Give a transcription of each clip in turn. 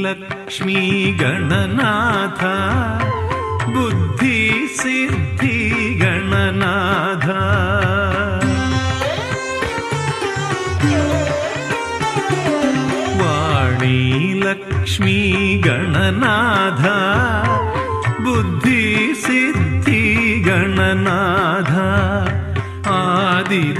लक्ष्मी गणनाथ बुद्धि सिद्धि गणनाथ वाणी लक्ष्मी गणनाथ बुद्धि सिद्धि गणनाथ आदिदेवराया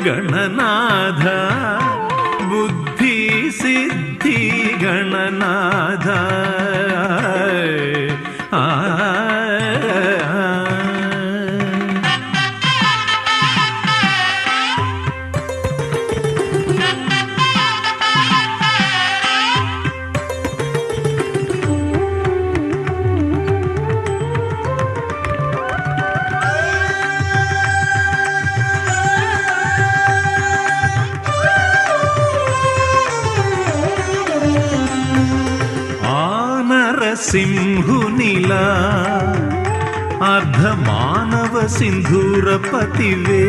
गणनाथ बुद्धि सिद्धि गणनाथ सिंहुनिला अर्धमानव सिंधूरपतिवे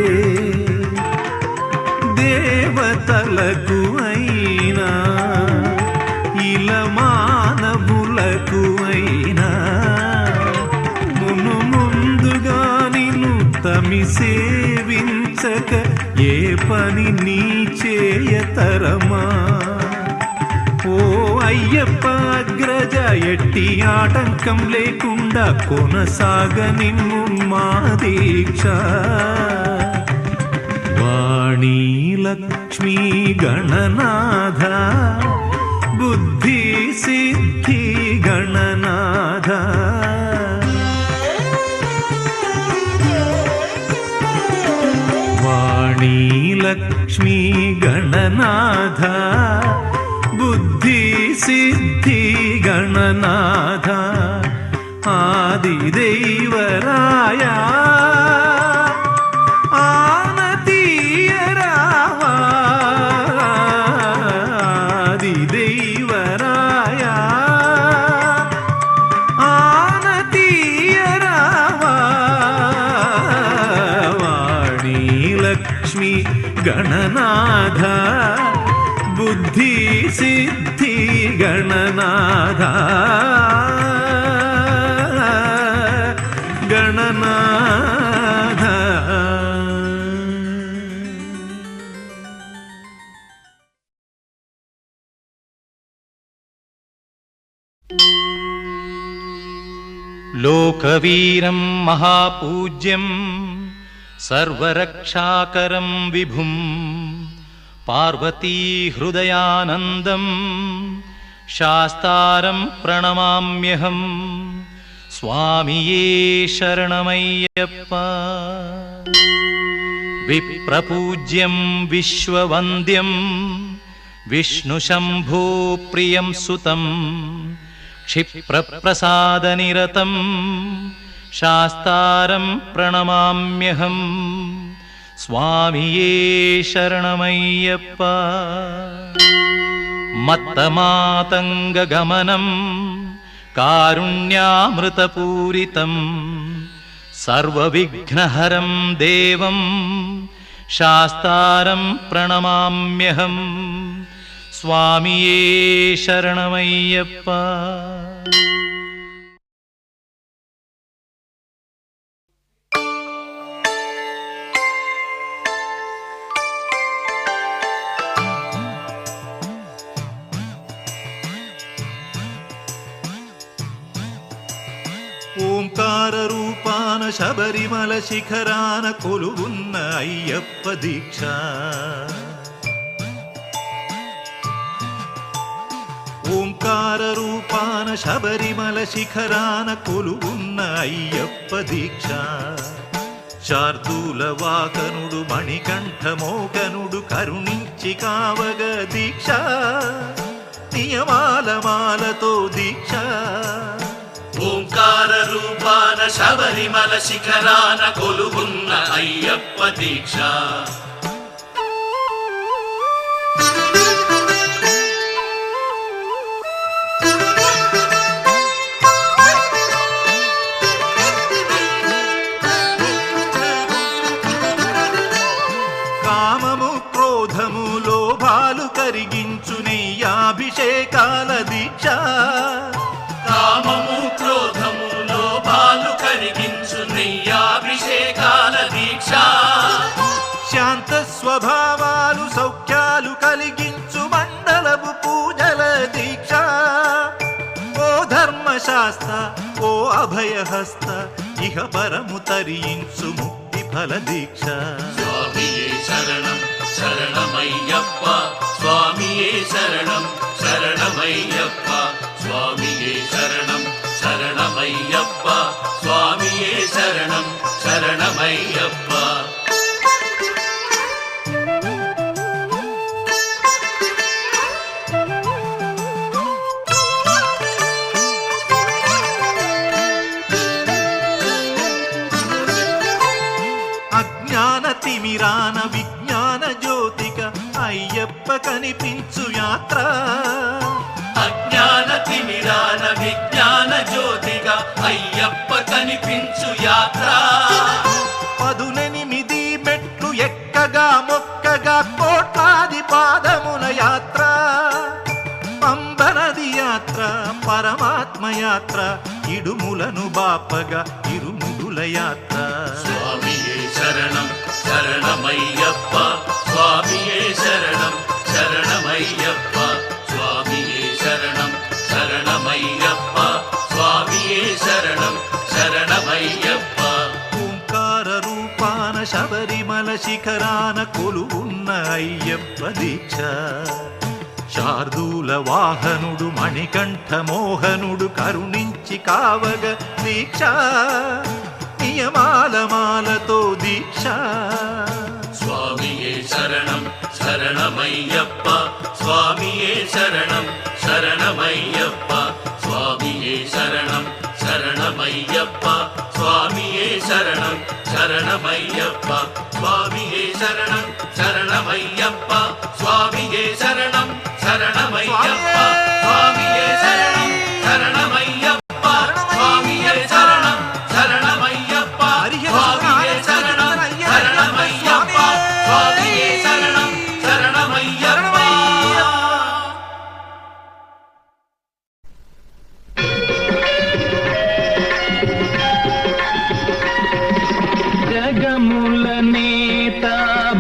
देवतలకు అయినా ఇలమానవులకు అయినా ముందుగా నిన్ను తమి సేవించక ఏ పని నీ చేయతరమా ఓ అయ్యప్ప అగ్రజ ఎట్టి ఆటంకం లేకుండా కొనసాగనిమ్ము మా దీక్ష వాణీ లక్ష్మీ గణనాథ బుద్ధి సిద్ధి గణనాథ వాణీ లక్ష్మీ గణనాథ बुद्धि सिद्धि गणनाथ आदिदेवराया आनतीयरावा आदिदेवराया आनतीयरावा वाणी लक्ष्मी गणनाथ बुद्धि सिद्धि गणनाथ गणनाथ लोकवीरं महापूज्यं सर्वरक्षाकरं विभुं पार्वती हृदयानन्दं शास्तारं प्रणमाम्यहं स्वामिये शरणमय्यप्पा विप्रपूज्यं विश्ववन्द्यं विष्णुशम्भो प्रियं सुतं क्षिप्रप्रसादनिरतं शास्तारं प्रणमाम्यहं स्वामिये शरणमय्यप्पा मत्तमातङ्गगमनं कारुण्यामृतपूरितं सर्वविघ्नहरं देवं शास्तारं प्रणमाम्यहं स्वामिये शरणमय्यप्पा ఓంకార రూపాన శబరిమల శిఖరాన కొలువున్న అయ్యప్ప దీక్ష ఓంకార రూపాన శబరిమల శిఖరాన కొలువున్న అయ్యప్ప దీక్ష శార్దూల వాకనుడు మణికంఠమోకనుడు కరుణించి కావగ దీక్ష నియమాల మాలతో దీక్ష ఓంకార రూపాన శబరిమల శిఖరాన కొలువున్న అయ్యప్ప దీక్ష క్రోధము లోభాలు కరిగించు నెయ్యాభిషేకాల దీక్ష కామము క్రోధము లోభాలు కరిగించు నెయ్యాభిషేకాల దీక్ష శాంత స్వభావాలు సౌఖ్యాలు కలిగించు మండలపు పూజల దీక్ష ఓ ధర్మశాస్త్ర ఓ అభయహస్త ఇహ పరము తరించు ముక్తి ఫల దీక్ష స్వామియే శరణం శరణమయ్యప్ప స్వామియే శరణం శరణమయ్యప్ప స్వామియే శరణం శరణమయ్యప్ప స్వామియే శరణం శరణమయ్యప్ప అజ్ఞాన తిమిరాన విజ్ఞాన జ్యోతిక అయ్యప్ప కనిపించు యాత్ర అజ్ఞాన తిమిరాన విజ్ఞాన జ్యోతిగా అయ్యప్ప కనిపించు యాత్ర 18 మెట్లు ఎక్కగా మొక్కగా కోట్లాది పాదముల యాత్ర పంబనది యాత్ర పరమాత్మ యాత్ర ఇడుములను బాపగా ఇరుముడుల యాత్ర స్వామియే శరణం శరణమయ్యప్ప స్వామియే శరణం శరణమయ్యప్ప స్వామియే శరణం శరణమయ్యప్ప స్వామియే శరణం శరణమయ్యప్ప ఓంకార రూపాన శబరిమల శిఖరాన కొలువున్న అయ్యప్ప దీక్ష శార్దూల వాహనుడు మణికంఠ మోహనుడు కరుణించి కావగ దీక్ష నియమాల మాలతో దీక్ష స్వామియే శరణం శరణమయ్యప్ప స్వామియే శరణం శరణమయ్యప్ప స్వామియే శరణం శరణమయ్యప్ప స్వామియే శరణం శరణమయ్యప్ప స్వామియే శరణం శరణమయ్యప్ప స్వామియే శరణం శరణమయ్యప్ప స్వామియే శరణం శరణమయ్యప్ప స్వామియే శరణం శరణమయ్యప్ప స్వామియే శరణం శరణమయ్యప్ప స్వామియే శరణం శరణమయ్యప్ప జగముల నేత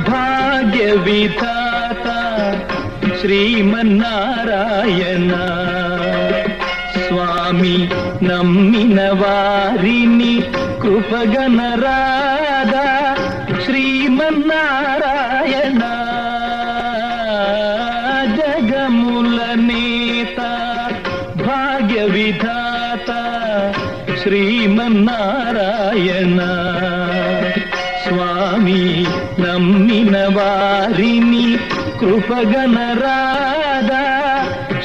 భాగ్య విధాత శ్రీమన్నారాయణ స్వామి నమ్మిన వారిని కృపగనరాదా శ్రీమన్నారాయణ జగముల నేత భాగ్య విధాత శ్రీమన్నారాయణ స్వామి నమ్మిన వారిని కృపగనరాదా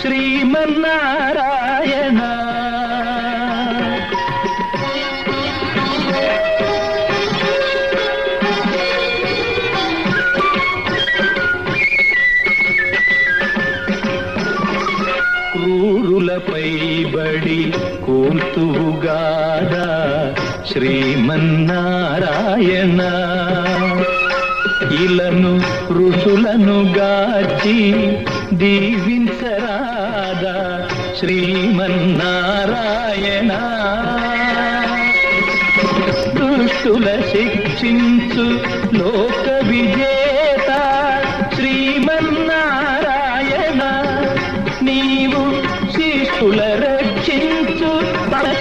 శ్రీమన్నారాయణ క్రూరులపై బడి కూల్తువుగాదా శ్రీమన్నారాయణ ఇలను ఋషులను గాచి దీవించరాదా శ్రీమన్నారాయణ దుష్టుల శిక్షించు లోక విజేత శ్రీమన్నారాయణ నీవు శిష్టుల రక్షించు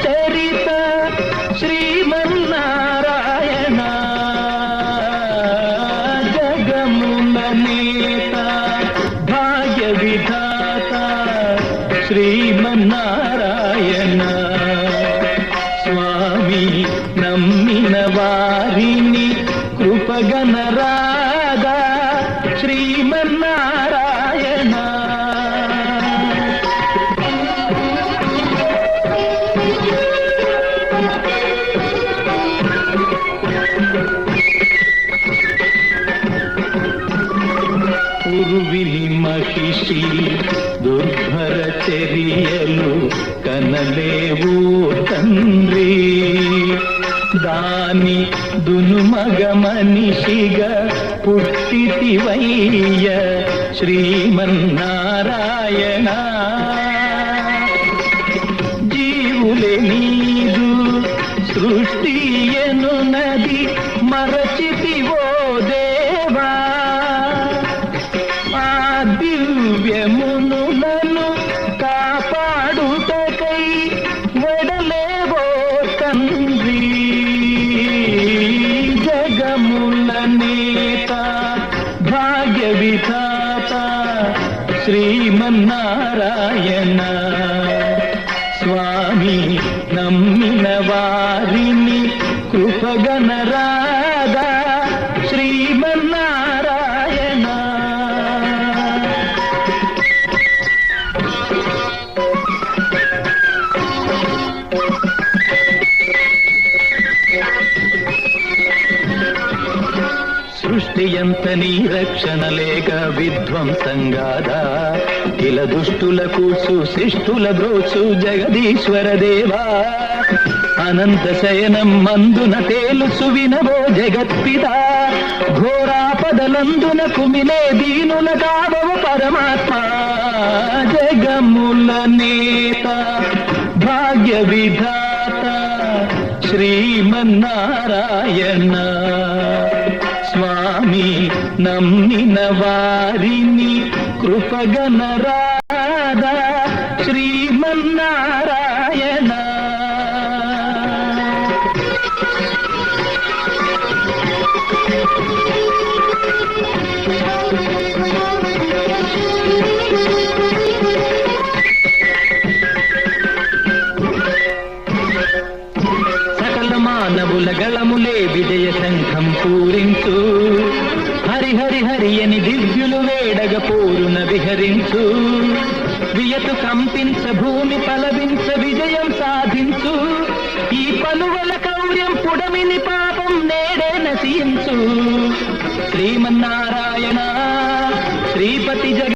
చరిత శ్రీమన్నారాయణ జగముల నేత భాగ్య విధాత శ్రీమన్నారాయణ స్వామి నమ్మిన వారిని కృపగనరాదా శ్రీమన్నారాయణ ఉరువిని మహిషి దుర్భర చర్యలు కనలేవు తండ్రి దాని దునుమగ మనిషిగా పుట్టితివయ్య శ్రీమన్నారాయణ. జీవులే నీదు సృష్టి ఎనునది మరచితివో దేవా. ఆ దివ్యమునులను కాపాడుటకై వెడలేవో తండ్రి. జగముల నేత భాగ్య విధాత శ్రీమన్నారాయణ. స్వామి నమ్మిన వారిని కృపగనరాదా శ్రీమన్నారాయణ. సృష్టి ఎంత నీ రక్షణ లేక విధ్వంసంగాదా. ఇలా దుష్టులకు సుశిష్టుల బ్రోచు జగదీశ్వర దేవా. అనంత శయనం మందున తేలుసు వినవో జగత్పితా. ఘోరాపదలందున కుమిలే దీనుల కావవ పరమాత్మ. జగముల నేత భాగ్య విధాత శ్రీమన్నారాయణ. స్వామి నమ్మిన వారిని కృపగనరాదా శ్రీమన్నారాయణ. సకల మానవుల గళములే విజయ శంఖం పూరించు. హరి హరి హరి అని దివ్యులు వేడగ పోరున విహరించు. వియతు కంపించ భూమి పలవించ విజయం సాధించు. ఈ పలువల కౌర్యం పుడమిని పాపం నేడే నశించు. శ్రీమన్నారాయణ శ్రీపతి జగ